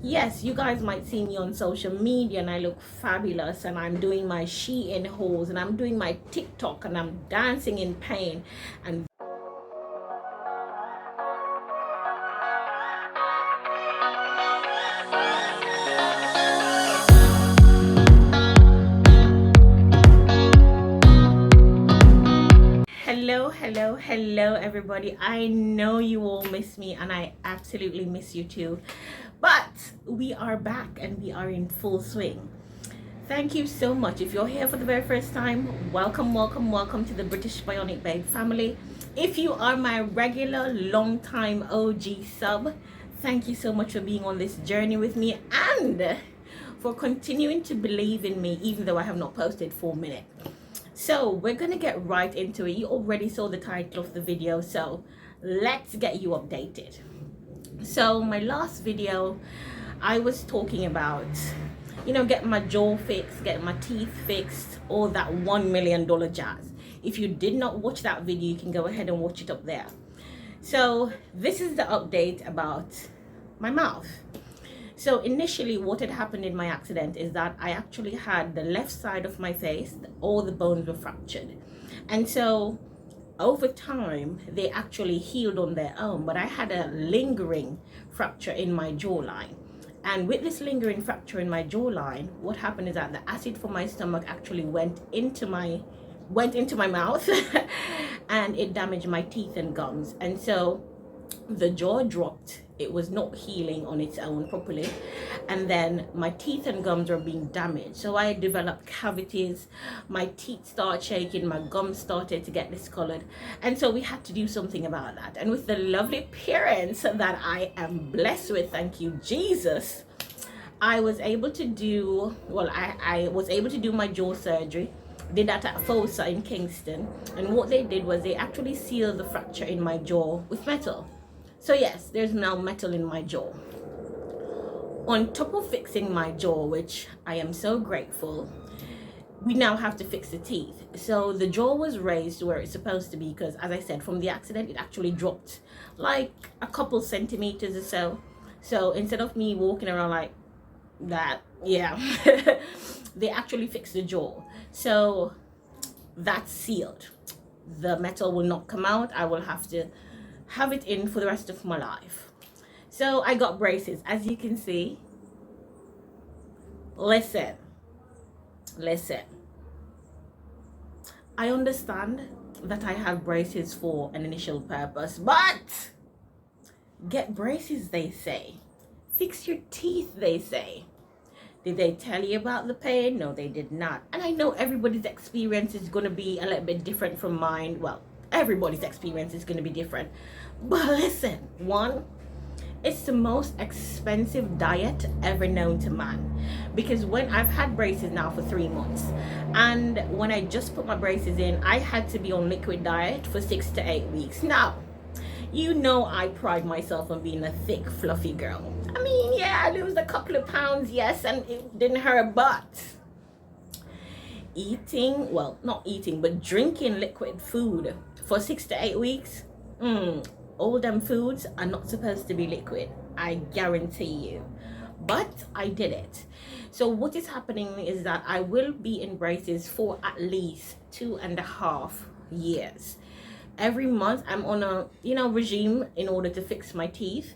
Yes, you guys might see me on social media and I look fabulous and I'm doing my Shein hauls and I'm doing my TikTok and I'm dancing in pain and hello everybody. I know you all miss me and I absolutely miss you too, but we are back and we are in full swing. Thank you so much. If you're here for the very first time, welcome to the British Bionic Babe family. If you are my regular long time OG sub, thank you so much for being on this journey with me and for continuing to believe in me even though I have not posted for a minute. So we're gonna get right into it. You already saw the title of the video, so let's get you updated. So my last video, I was talking about, getting my jaw fixed, getting my teeth fixed, all that $1 million jazz. If you did not watch that video, you can go ahead and watch it up there. So this is the update about my mouth. So initially what had happened in my accident is that I actually had the left side of my face, all the bones were fractured. And so over time, they actually healed on their own, but I had a lingering fracture in my jawline. And with this lingering fracture in my jawline, what happened is that the acid from my stomach actually went into my mouth and it damaged my teeth and gums. And so the jaw dropped. It was not healing on its own properly, and then my teeth and gums were being damaged. So I developed cavities, my teeth started shaking, my gums started to get discolored, and so we had to do something about that. And with the lovely parents that I am blessed with, thank you Jesus, I was able to do, I was able to do my jaw surgery. Did that at Fossa in Kingston, and what they did was they actually sealed the fracture in my jaw with metal. So yes, there's now metal in my jaw. On top of fixing my jaw, which I am so grateful, we now have to fix the teeth. So the jaw was raised where it's supposed to be because, as I said, from the accident, it actually dropped like a couple centimeters or so. So instead of me walking around like that, yeah, they actually fixed the jaw. So that's sealed. The metal will not come out. I will have to have it in for the rest of my life. So I got braces, as you can see. Listen, I understand that I have braces for an initial purpose, but get braces, they say. Fix your teeth, they say. Did they tell you about the pain? No, they did not. And I know everybody's experience is going to be a little bit different from mine. Well, everybody's experience is going to be different. But listen, one, it's the most expensive diet ever known to man. Because when I've had braces now for 3 months, and when I just put my braces in, I had to be on liquid diet for 6 to 8 weeks. Now, you know I pride myself on being a thick, fluffy girl. I mean, yeah, I lose a couple of pounds, yes, and it didn't hurt, but eating, well, not eating, but drinking liquid food for 6 to 8 weeks, all them foods are not supposed to be liquid, I guarantee you. But I did it. So what is happening is that I will be in braces for at least 2.5 years. Every month I'm on a regime in order to fix my teeth.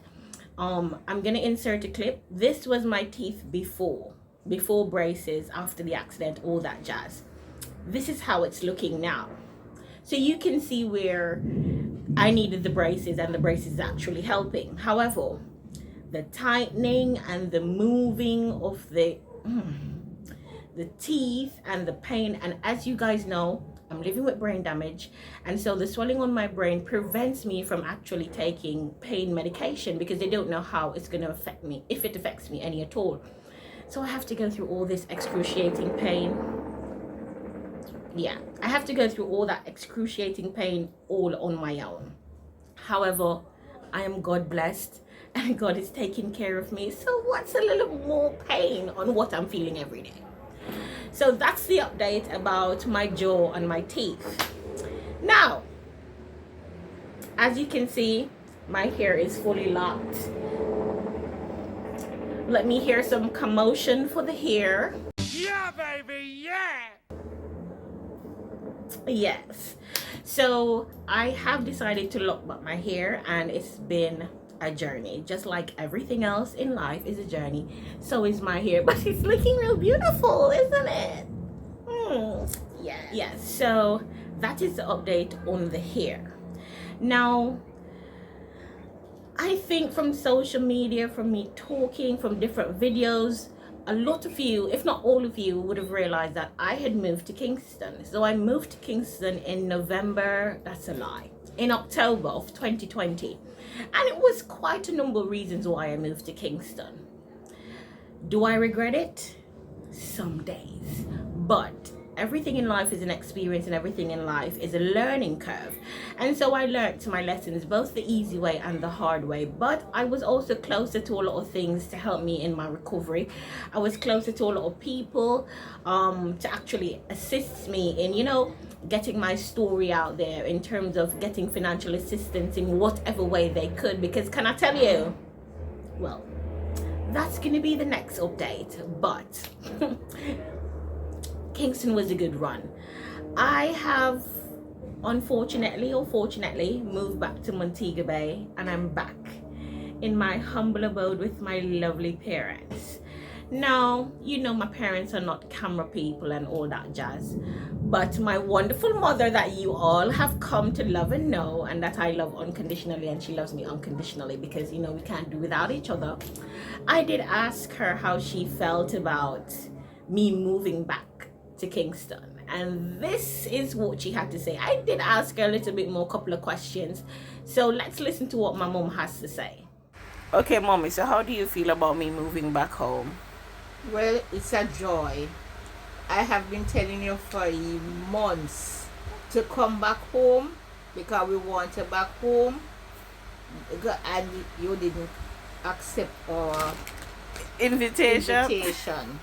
I'm gonna insert a clip. This was my teeth before braces, after the accident, all that jazz. This is how it's looking now. So you can see where I needed the braces and the braces actually helping. However, the tightening and the moving of the teeth and the pain, and as you guys know, I'm living with brain damage, and so the swelling on my brain prevents me from actually taking pain medication because they don't know how it's going to affect me, if it affects me any at all. So I have to go through all this excruciating pain. Yeah, I have to go through all that excruciating pain all on my own. However, I am God blessed and God is taking care of me. So what's a little more pain on what I'm feeling every day? So that's the update about my jaw and my teeth. Now, as you can see, my hair is fully locked. Let me hear some commotion for the hair. Yeah, baby, yeah! Yes. So I have decided to lock back my hair, and it's been a journey. Just like everything else in life is a journey, so is my hair. But it's looking real beautiful, isn't it? Yes. So that is the update on the hair. Now, I think from social media, from me talking, from different videos, a lot of you, if not all of you, would have realized that I had moved to Kingston. So I moved to Kingston in November, that's a lie, in October of 2020. And it was quite a number of reasons why I moved to Kingston. Do I regret it? Some days. But everything in life is an experience, and everything in life is a learning curve. And so I learned my lessons both the easy way and the hard way. But I was also closer to a lot of things to help me in my recovery. I was closer to a lot of people to actually assist me in, getting my story out there, in terms of getting financial assistance in whatever way they could. Because can I tell you, well, that's going to be the next update. But Kingston was a good run. I have unfortunately or fortunately moved back to Montego Bay, and I'm back in my humble abode with my lovely parents. Now, my parents are not camera people and all that jazz, but my wonderful mother that you all have come to love and know, and that I love unconditionally, and she loves me unconditionally, because we can't do without each other. I did ask her how she felt about me moving back to Kingston, and this is what she had to say. I did ask her a little bit more, couple of questions, so let's listen to what my mom has to say. Okay, mommy, so how do you feel about me moving back home? Well, it's a joy. I have been telling you for months to come back home, because we want you back home, and you didn't accept our Invitation.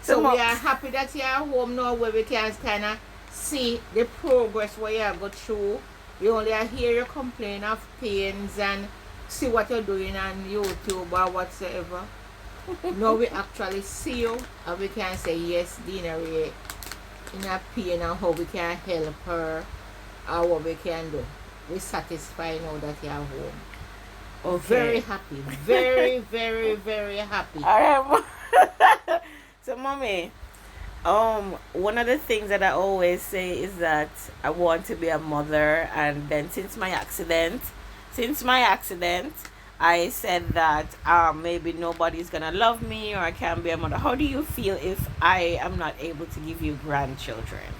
So we are happy that you are home now, where we can kind of see the progress where you have got through. You only hear you complain of pains and see what you're doing on YouTube or whatsoever. Now we actually see you, and we can say, yes, Deana-Rae in a pain, and how we can help her, or what we can do. We're satisfied now that you're home. Okay. Very happy. Very, very, very happy. I am. So, mommy, one of the things that I always say is that I want to be a mother, and then since my accident, I said that maybe nobody's gonna love me, or I can't be a mother. How do you feel if I am not able to give you grandchildren?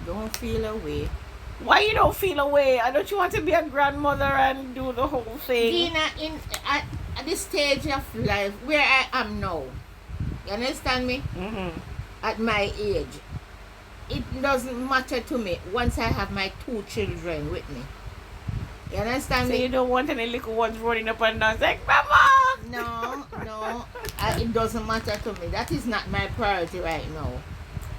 Don't feel away. Why you don't feel away? Don't you want to be a grandmother and do the whole thing? Deana, at this stage of life where I am now, you understand me? Mm-hmm. At my age, it doesn't matter to me once I have my 2 children with me. You understand So me? you don't want any little ones running up and down saying, Mama! No, it doesn't matter to me. That is not my priority right now.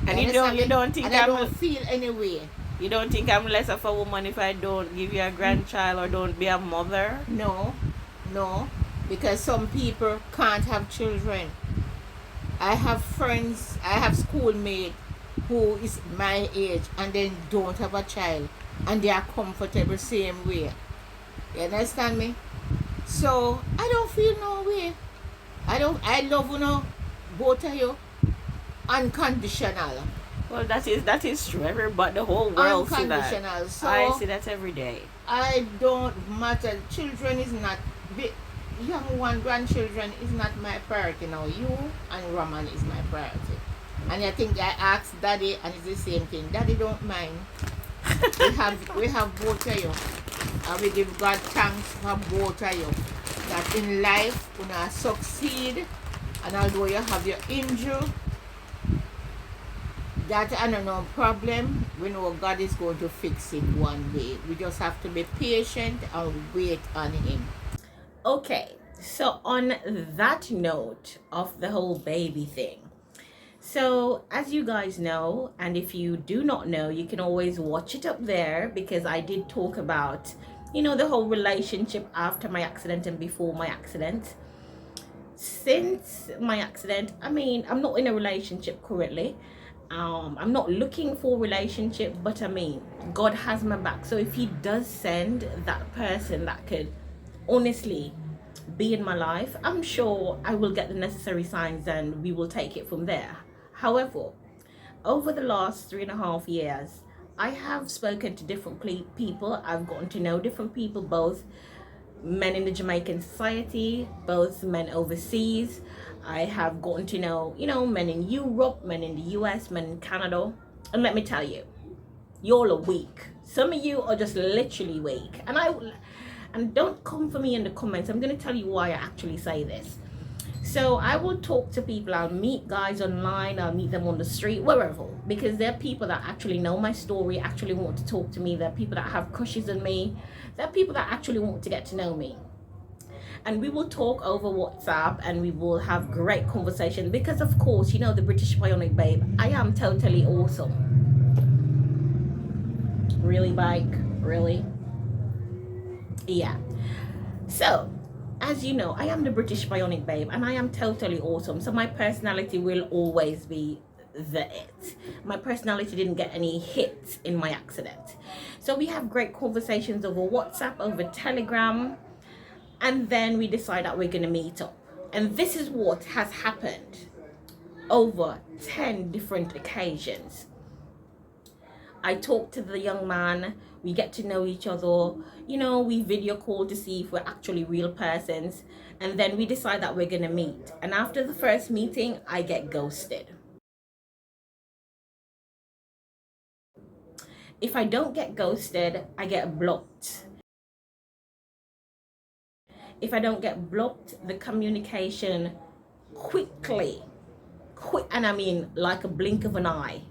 And you don't think I don't feel any way. You don't think I'm less of a woman if I don't give you a grandchild or don't be a mother? No, because some people can't have children. I have friends, I have schoolmates who is my age and then don't have a child, and they are comfortable same way. You understand me? So I don't feel no way. I love both of you unconditional. Well, that is true. Everybody, the whole world see that. Unconditional. So I see that every day. I don't matter. Children is not young one, grandchildren is not my priority now. You and Roman is my priority. And I think I asked Daddy, and it's the same thing. Daddy don't mind. we have both of you. And we give God thanks for both of you. That in life you gonna succeed, and although you have your injury, that I don't know problem, we know God is going to fix it one day. We just have to be patient and wait on Him. Okay, so on that note of the whole baby thing, so as you guys know, and if you do not know, you can always watch it up there, because I did talk about, the whole relationship after my accident and before my accident. since my accident, I mean, I'm not in a relationship currently. I'm not looking for a relationship, but I mean, God has my back. So if he does send that person that could honestly be in my life, I'm sure I will get the necessary signs and we will take it from there. However, over the last 3.5 years, I have spoken to different people. I've gotten to know different people, both men in the Jamaican society, both men overseas. I have gotten to know, men in Europe, men in the US, men in Canada. And let me tell you, y'all are weak. Some of you are just literally weak. And don't come for me in the comments. I'm going to tell you why I actually say this. So I will talk to people. I'll meet guys online. I'll meet them on the street, wherever. Because they're people that actually know my story, actually want to talk to me. They're people that have crushes on me. They're people that actually want to get to know me. And we will talk over WhatsApp and we will have great conversation. Because of course, the British Bionic Babe, I am totally awesome. Really, bike? Really? Yeah. So, as you know, I am the British Bionic Babe and I am totally awesome. So my personality will always be the it. My personality didn't get any hits in my accident. So we have great conversations over WhatsApp, over Telegram, and then we decide that we're going to meet up. And this is what has happened over 10 different occasions. I talk to the young man, we get to know each other, we video call to see if we're actually real persons, and then we decide that we're gonna meet. And after the first meeting, I get ghosted. If I don't get ghosted, I get blocked. If I don't get blocked, the communication and I mean like a blink of an eye,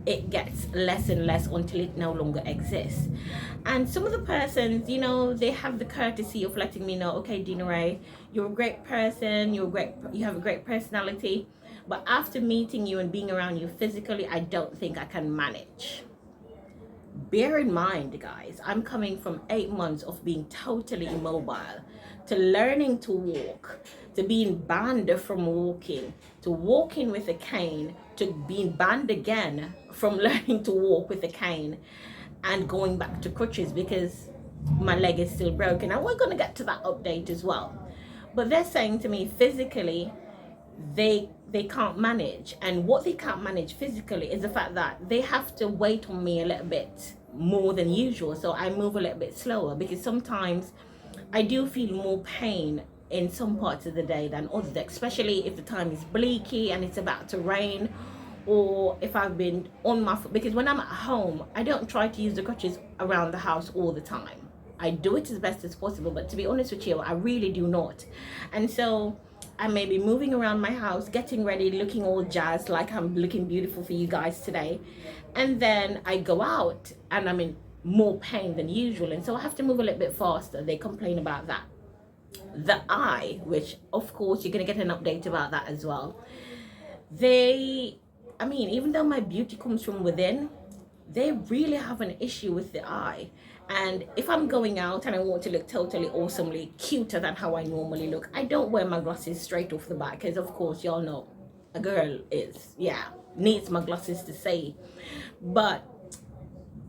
it gets less and less until it no longer exists. And some of the persons, they have the courtesy of letting me know, okay, Deana-Rae, you're a great person, you have a great personality, but after meeting you and being around you physically, I don't think I can manage. Bear in mind, guys, I'm coming from 8 months of being totally immobile, to learning to walk, to being banned from walking, to walking with a cane, to being banned again from learning to walk with a cane and going back to crutches because my leg is still broken. And we're going to get to that update as well. But they're saying to me physically, they can't manage, and what they can't manage physically is the fact that they have to wait on me a little bit more than usual, so I move a little bit slower because sometimes I do feel more pain in some parts of the day than others, especially if the time is bleaky and it's about to rain, or if I've been on my foot, because when I'm at home I don't try to use the crutches around the house all the time. I do it as best as possible, but to be honest with you, I really do not. And so I may be moving around my house, getting ready, looking all jazzed, like I'm looking beautiful for you guys today. And then I go out and I'm in more pain than usual. And so I have to move a little bit faster. They complain about that. The eye, which of course you're going to get an update about that as well. Even though my beauty comes from within, they really have an issue with the eye. And if I'm going out and I want to look totally awesomely cuter than how I normally look, I don't wear my glasses straight off the bat, because of course y'all know a girl needs my glasses to say. But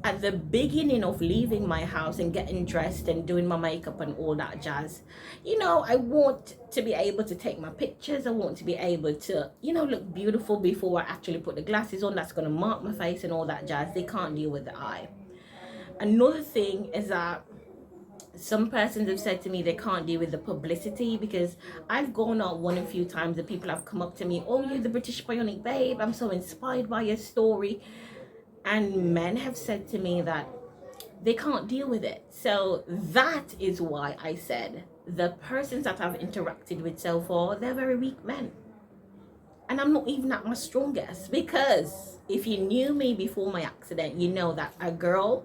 at the beginning of leaving my house and getting dressed and doing my makeup and all that jazz, I want to be able to take my pictures. I want to be able to, look beautiful before I actually put the glasses on. That's going to mark my face and all that jazz. They can't deal with the eye. Another thing is that some persons have said to me they can't deal with the publicity, because I've gone out one a few times and people have come up to me, oh, you're the British Bionic Babe, I'm so inspired by your story. And men have said to me that they can't deal with it. So that is why I said the persons that I've interacted with so far, they're very weak men. And I'm not even at my strongest, because if you knew me before my accident, you know that a girl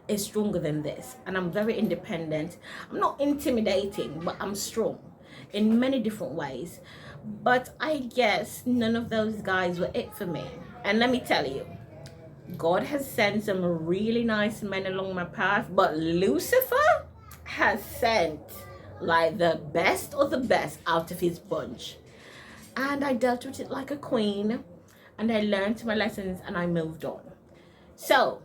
is stronger than this, and I'm very independent. I'm not intimidating, but I'm strong in many different ways. But I guess none of those guys were it for me. And let me tell you, God has sent some really nice men along my path, but Lucifer has sent like the best of the best out of his bunch. And I dealt with it like a queen, and I learned my lessons and I moved on. So,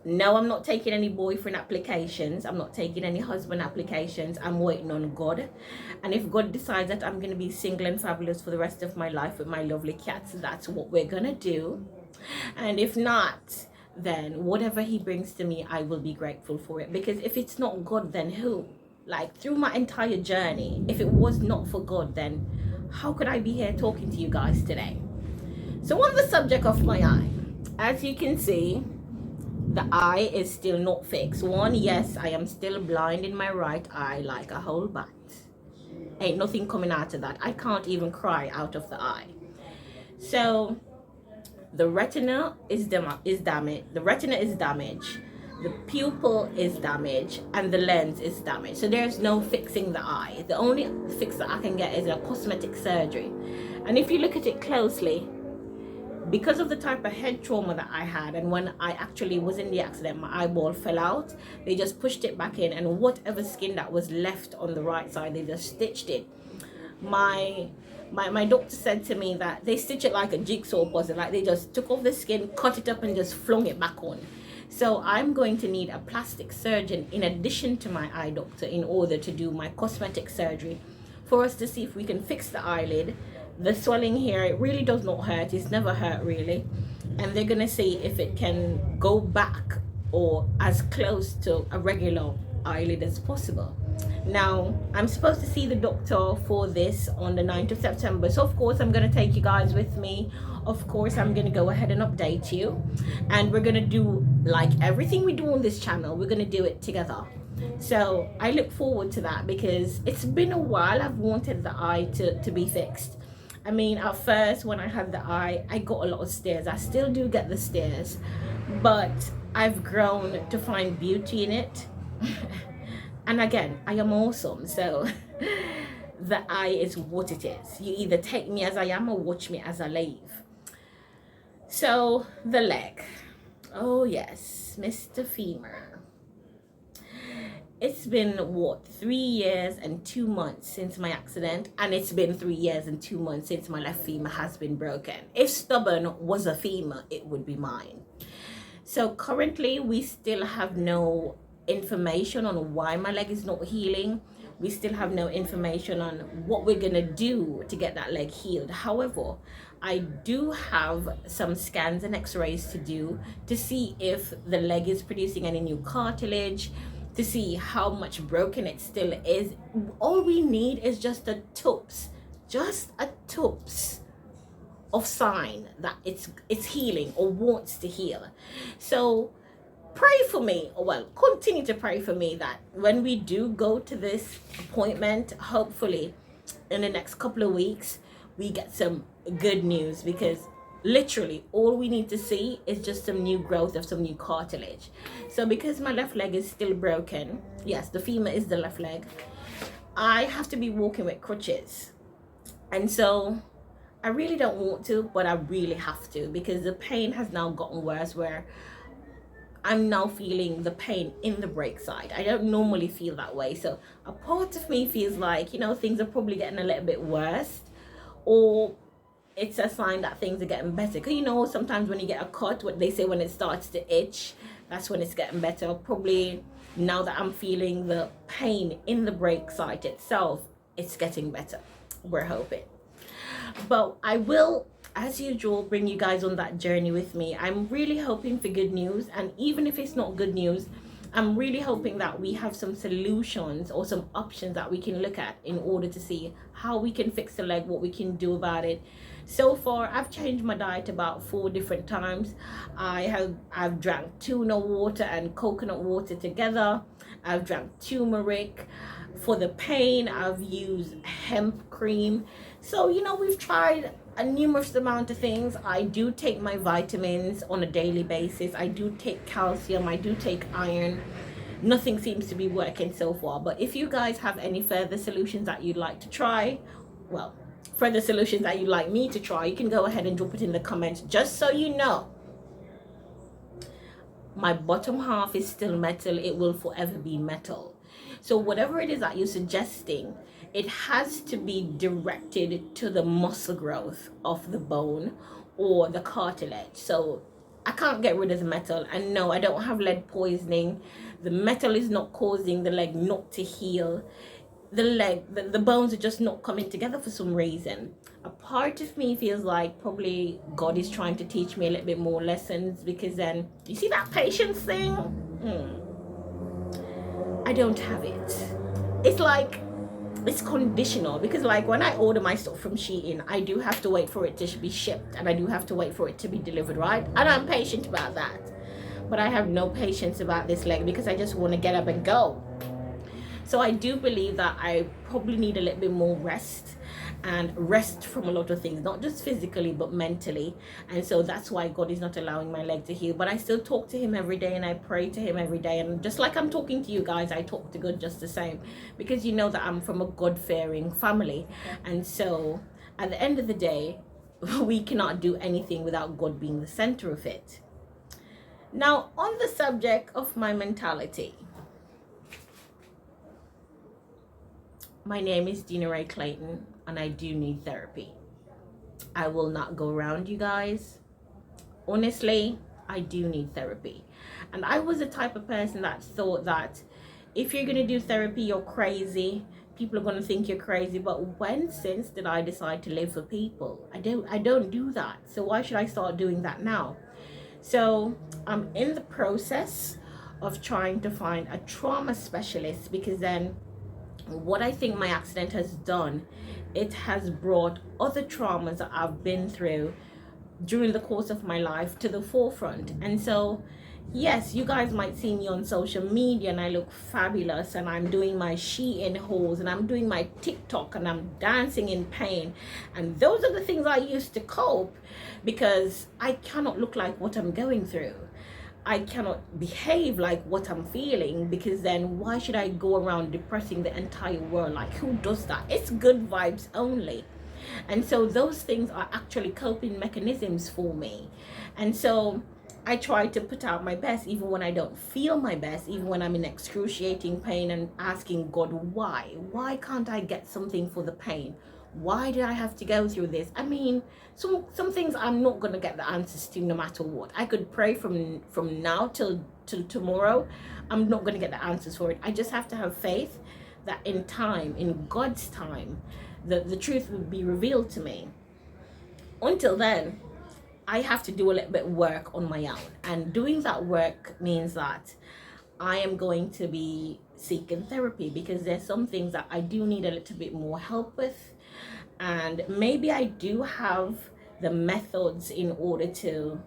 no, I'm not taking any boyfriend applications. I'm not taking any husband applications. I'm waiting on God. And if God decides that I'm going to be single and fabulous for the rest of my life with my lovely cats, that's what we're going to do. And if not, then whatever he brings to me, I will be grateful for it. Because if it's not God, then who? Like, through my entire journey, if it was not for God, then how could I be here talking to you guys today? So on the subject of my eye, as you can see, the eye is still not fixed. One, yes, I am still blind in my right eye like a whole bat. Ain't nothing coming out of that. I can't even cry out of the eye. So the retina is damaged. The retina is damaged. The pupil is damaged, and the lens is damaged. So there's no fixing the eye. The only fix that I can get is a cosmetic surgery. And if you look at it closely, because of the type of head trauma that I had, and when I actually was in the accident, my eyeball fell out. They just pushed it back in, and whatever skin that was left on the right side, they just stitched it. My doctor said to me that they stitch it like a jigsaw puzzle, like they just took off the skin, cut it up, and just flung it back on. So I'm going to need a plastic surgeon in addition to my eye doctor in order to do my cosmetic surgery, for us to see if we can fix the eyelid. The swelling here, it really does not hurt. It's never hurt really. And they're going to see if it can go back or as close to a regular eyelid as possible. Now, I'm supposed to see the doctor for this on the 9th of September. So, of course, I'm going to take you guys with me. Of course, I'm going to go ahead and update you. And we're going to do, like everything we do on this channel, we're going to do it together. So, I look forward to that because it's been a while. I've wanted the eye to be fixed. I mean, at first, when I had the eye, I got a lot of stares. I still do get the stares. But I've grown to find beauty in it. And again, I am awesome. So the eye is what it is. You either take me as I am or watch me as I leave. So the leg. Oh yes, Mr. Femur. It's been what, 3 years and 2 months since my accident, and it's been 3 years and 2 months since my left femur has been broken. If stubborn was a femur, it would be mine. So currently we still have no information on why my leg is not healing. We still have no information on what we're gonna do to get that leg healed. However, I do have some scans and x-rays to do to see if the leg is producing any new cartilage, to see how much broken it still is. All we need is just a toops of sign that it's healing or wants to heal. So pray for me, or well, continue to pray for me that when we do go to this appointment, hopefully in the next couple of weeks, we get some good news, because literally all we need to see is just some new growth of some new cartilage. So because my left leg is still broken, yes, the femur is the left leg, I have to be walking with crutches. And so I really don't want to, but I really have to, because the pain has now gotten worse, where I'm now feeling the pain in the brake side. I don't normally feel that way. So a part of me feels like, you know, things are probably getting a little bit worse, or it's a sign that things are getting better. Because, you know, sometimes when you get a cut, what they say when it starts to itch, that's when it's getting better. Probably now that I'm feeling the pain in the brake side itself, it's getting better. We're hoping. But I will, as usual, bring you guys on that journey with me. I'm really hoping for good news. And even if it's not good news, I'm really hoping that we have some solutions or some options that we can look at in order to see how we can fix the leg, what we can do about it. So far, I've changed my diet about 4 different times. I've drank tuna water and coconut water together. I've drank turmeric. For the pain, I've used hemp cream. So, you know, we've tried a numerous amount of things. I do take my vitamins on a daily basis. I do take calcium. I do take iron. Nothing seems to be working so far. But if you guys have any further solutions that you'd like to try, well, further solutions that you'd like me to try, you can go ahead and drop it in the comments. Just so you know, my bottom half is still metal. It will forever be metal. So whatever it is that you're suggesting, it has to be directed to the muscle growth of the bone or the cartilage. So I can't get rid of the metal. And no, I don't have lead poisoning. The metal is not causing the leg not to heal. The bones are just not coming together for some reason. A part of me feels like probably God is trying to teach me a little bit more lessons, because then you see that patience thing, I don't have it. It's like it's conditional, because like when I order my stuff from Shein, I do have to wait for it to be shipped, and I do have to wait for it to be delivered, right? And I'm patient about that, but I have no patience about this leg, because I just want to get up and go. So I do believe that I probably need a little bit more rest, and rest from a lot of things, not just physically but mentally. And so that's why God is not allowing my leg to heal. But I still talk to him every day, and I pray to him every day, and just like I'm talking to you guys, I talk to God just the same, because you know that I'm from a God-fearing family. And so at the end of the day, we cannot do anything without God being the center of it. Now, on the subject of my mentality, my name is Deana-Rae Clayton, and I do need therapy. I will not go around you guys. Honestly, I do need therapy. And I was the type of person that thought that if you're going to do therapy, you're crazy. People are going to think you're crazy. But when since did I decide to live for people? I don't do that. So why should I start doing that now? So I'm in the process of trying to find a trauma specialist, because then what I think my accident has done, it has brought other traumas that I've been through during the course of my life to the forefront. And so yes, you guys might see me on social media and I look fabulous, and I'm doing my Shein hauls, and I'm doing my TikTok, and I'm dancing in pain, and those are the things I used to cope, because I cannot look like what I'm going through. I cannot behave like what I'm feeling, because then why should I go around depressing the entire world? Like, who does that? It's good vibes only. And so those things are actually coping mechanisms for me. And so I try to put out my best, even when I don't feel my best, even when I'm in excruciating pain, and asking God, why can't I get something for the pain? Why did I have to go through this? I mean, some things I'm not going to get the answers to no matter what. I could pray from now till tomorrow. I'm not going to get the answers for it. I just have to have faith that in time, in God's time, the truth will be revealed to me. Until then, I have to do a little bit of work on my own. And doing that work means that I am going to be seeking therapy, because there's some things that I do need a little bit more help with. And maybe I do have the methods in order to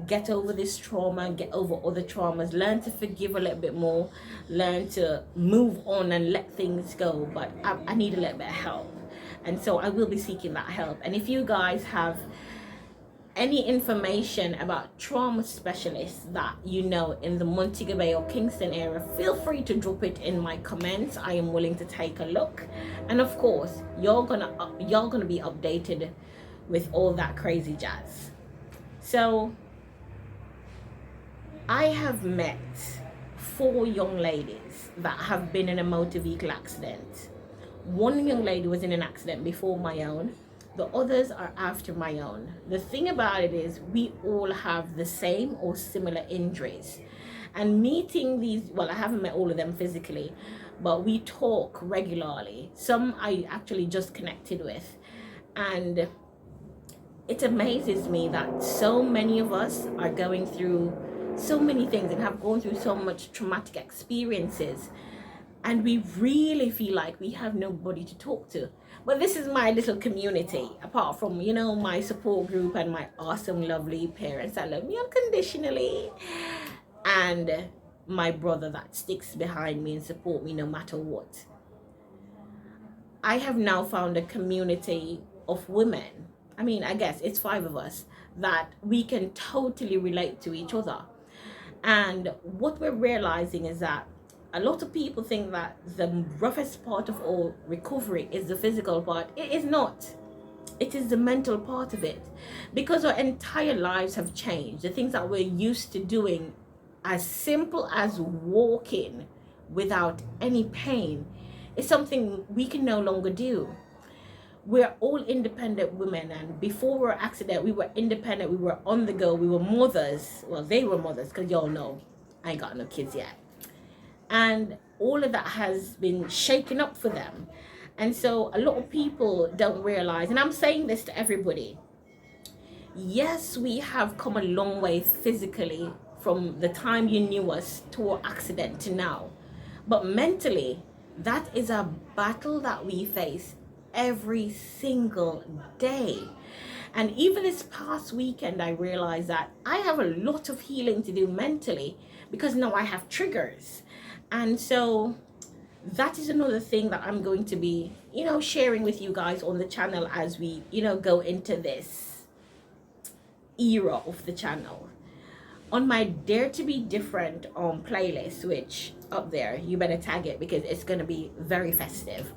get over this trauma, get over other traumas, learn to forgive a little bit more, learn to move on and let things go. But I need a little bit of help. And so I will be seeking that help. And if you guys have any information about trauma specialists that you know in the Montego Bay or Kingston area, feel free to drop it in my comments. I am willing to take a look. And of course, you're gonna be updated with all that crazy jazz. So I have met 4 young ladies that have been in a motor vehicle accident. One young lady was in an accident before my own. The others are after my own. The thing about it is, we all have the same or similar injuries. And meeting these, well, I haven't met all of them physically, but we talk regularly. Some I actually just connected with. And it amazes me that so many of us are going through so many things and have gone through so much traumatic experiences, and we really feel like we have nobody to talk to. But this is my little community, apart from, you know, my support group and my awesome, lovely parents that love me unconditionally, and my brother that sticks behind me and support me no matter what. I have now found a community of women. I mean, I guess it's 5 of us that we can totally relate to each other. And what we're realizing is that a lot of people think that the roughest part of all recovery is the physical part. It is not. It is the mental part of it. Because our entire lives have changed. The things that we're used to doing, as simple as walking, without any pain is something we can no longer do. We're all independent women, and before our accident we were independent, we were on the go, we were mothers. Well, they were mothers, because y'all know I ain't got no kids yet. And all of that has been shaken up for them. And so a lot of people don't realize, and I'm saying this to everybody, yes, we have come a long way physically from the time you knew us to our accident to now. But mentally, that is a battle that we face every single day. And even this past weekend, I realized that I have a lot of healing to do mentally, because now I have triggers. And so that is another thing that I'm going to be, sharing with you guys on the channel as we, go into this era of the channel. On my Dare to Be Different playlist, which up there, you better tag it because it's going to be very festive.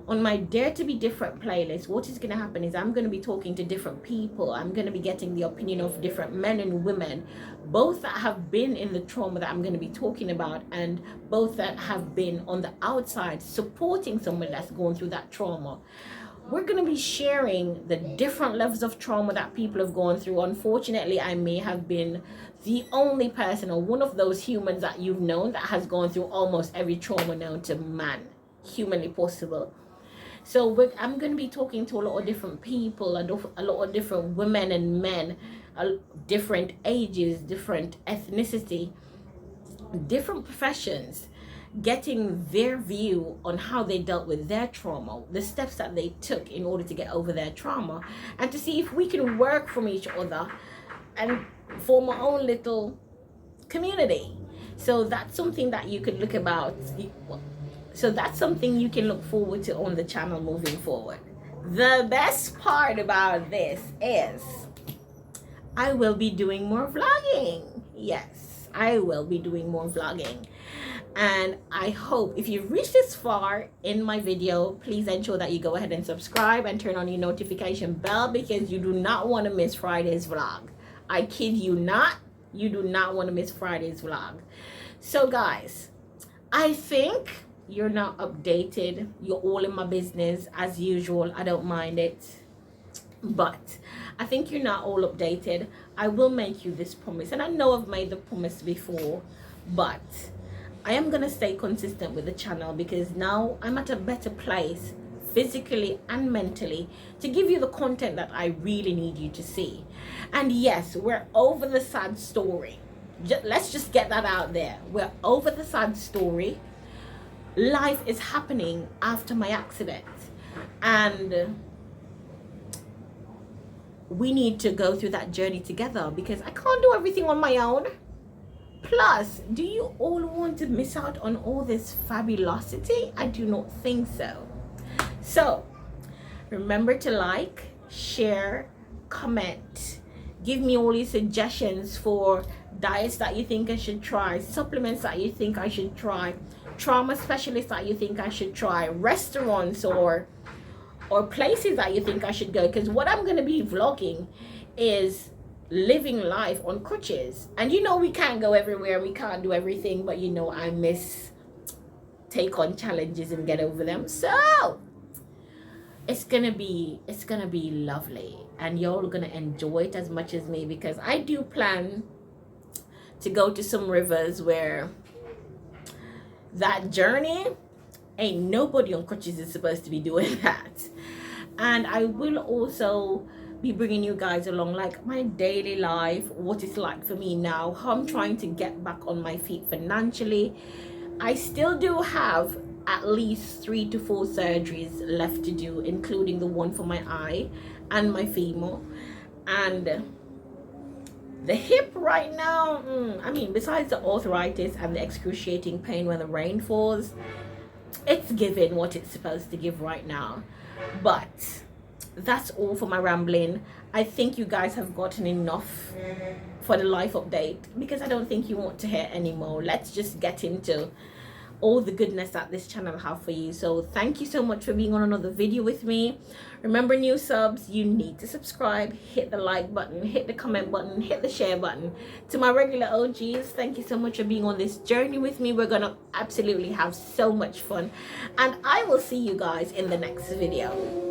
On my Dare to Be Different playlist, what is going to happen is I'm going to be talking to different people. I'm going to be getting the opinion of different men and women, both that have been in the trauma that I'm going to be talking about, and both that have been on the outside supporting someone that's going through that trauma. We're going to be sharing the different levels of trauma that people have gone through. Unfortunately, I may have been the only person or one of those humans that you've known that has gone through almost every trauma known to man, humanly possible. So I'm going to be talking to a lot of different people, and a lot of different women and men, different ages, different ethnicity, different professions, getting their view on how they dealt with their trauma, the steps that they took in order to get over their trauma, and to see if we can work from each other and form our own little community. So that's something that you could look about. So that's something you can look forward to on the channel moving forward. The best part about this is I will be doing more vlogging. Yes, I will be doing more vlogging. And I hope if you've reached this far in my video, please ensure that you go ahead and subscribe and turn on your notification bell, because you do not want to miss Friday's vlog. I kid you not, you do not want to miss Friday's vlog. So guys, I think you're not updated. You're all in my business as usual. I don't mind it, but I think you're not all updated. I will make you this promise, and I know I've made the promise before, but I am gonna stay consistent with the channel, because now I'm at a better place physically and mentally to give you the content that I really need you to see. And yes, we're over the sad story. Let's just get that out there. We're over the sad story. Life is happening after my accident, and we need to go through that journey together, because I can't do everything on my own. Plus, do you all want to miss out on all this fabulosity? I do not think so. So remember to like, share, comment, give me all your suggestions for diets that you think I should try, supplements that you think I should try, trauma specialists that you think I should try, restaurants or places that you think I should go. Because what I'm going to be vlogging is living life on crutches, and we can't go everywhere, we can't do everything, but I take on challenges and get over them. So it's gonna be lovely, and y'all are gonna enjoy it as much as me, because I do plan to go to some rivers where that journey ain't nobody on crutches is supposed to be doing that. And I will also be bringing you guys along, like my daily life, what it's like for me now, how I'm trying to get back on my feet financially. I still do have at least 3 to 4 surgeries left to do, including the one for my eye and my femur. And the hip right now, besides the arthritis and the excruciating pain when the rain falls, it's giving what it's supposed to give right now. But that's all for my rambling. I think you guys have gotten enough for the life update, because I don't think you want to hear anymore. Let's just get into all the goodness that this channel have for you. So thank you so much for being on another video with me. Remember, new subs, you need to subscribe, hit the like button, hit the comment button, hit the share button. To my regular OGs, thank you so much for being on this journey with me. We're gonna absolutely have so much fun, and I will see you guys in the next video.